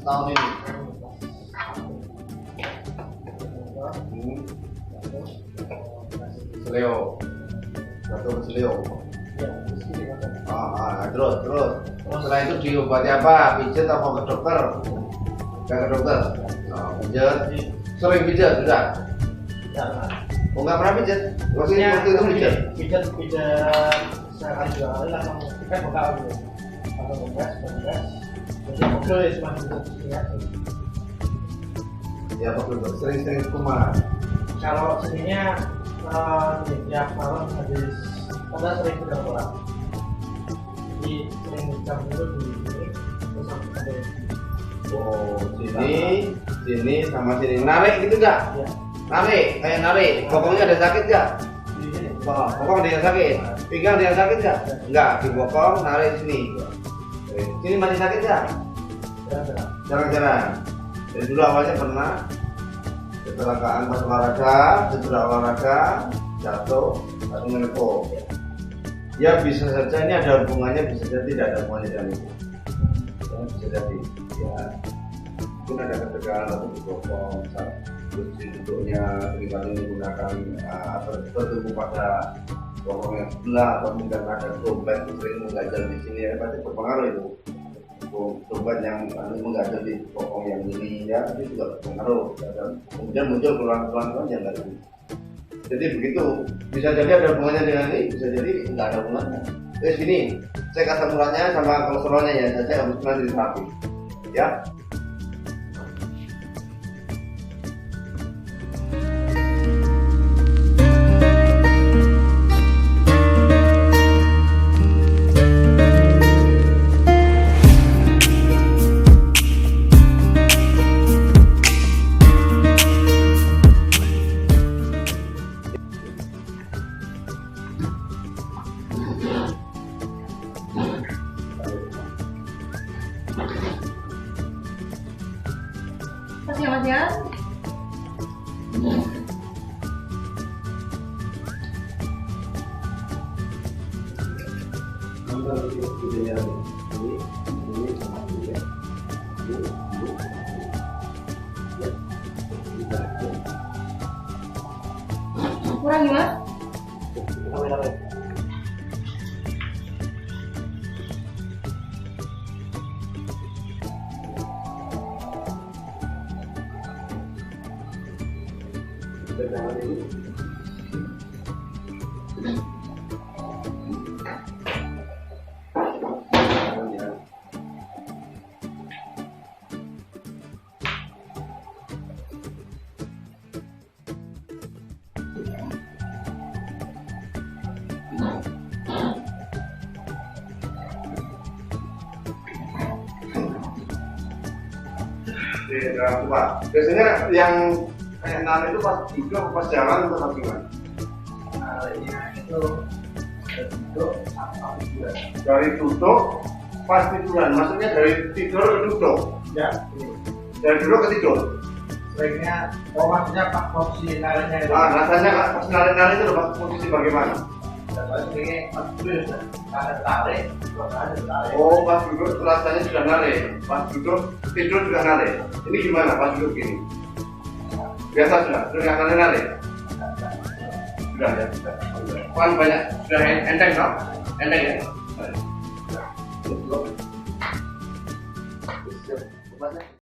tahun ini. Seleo, satu seleo. Terus. Setelah itu diobati apa? Pijat apa ke dokter? Ke dokter. Pijat. Sering pijat sudah? Oh, nggak pernah pijat? Waktu itu pijat? Pijat sekali 2 kali langsung kan bakal gitu. Atau bengkas. Jadi pegel ya cuma gitu ya. Ya pegel, sering kumat. Kalau seringnya ya malam habis karena sering pegang bola. Jadi sering jam itu di sini terus sampai Oh, sini sama sini. Narik gitu enggak? ya Kayak narik. Bokongnya ada sakit enggak? di sini. Bokong ada yang sakit. Pinggang ada yang sakit enggak? Enggak, di bokong narik sini. Sini masih sakit enggak? Jarang-jarang. Dari dulu awalnya pernah kecelakaan pas olahraga, jatuh, langsung menepuk. Ya bisa saja ini ada hubungannya, bisa saja tidak ada hubungannya dengan itu. Ya, bisa jadi. Ya, mungkin ada ketegangan atau di bokong, posisi duduknya seringkali menggunakan bertumbuh pada bokong yang sebelah atau mungkin ada dompet sering mengganjal di sini, ya pasti berpengaruh itu. Dompet yang mengganjal di bokong yang ini ya itu juga berpengaruh. Dan kemudian muncul keluhan-keluhan yang lain. Jadi begitu, bisa jadi ada hubungannya dengan ini, bisa jadi nggak ada hubungannya. Terus sini, cek asam uratnya sama kolesterolnya ya, saya harus nanti terapi. Ya. Mas ya. Kurang gimana? Biasanya yang kayak nari itu pas duduk, pas jalan atau pas gimana? Itu duduk apa juga? Dari duduk pas tiduran, maksudnya dari tidur ke duduk? Ya, Dari duduk ke tidur? seringnya maksudnya pas posisi narinya itu. Rasanya pas nari-nari itu pas posisi bagaimana? Seringnya pas duduk ada tarik, ada tarik. Oh, pas duduk rasanya sudah narik, pas duduk tidur juga narik. Ini gimana pas duduk gini? Biasa sudah nggak narik? Sudah ya, sudah. Kan banyak, sudah enteng no? Enteng ya? Sudah.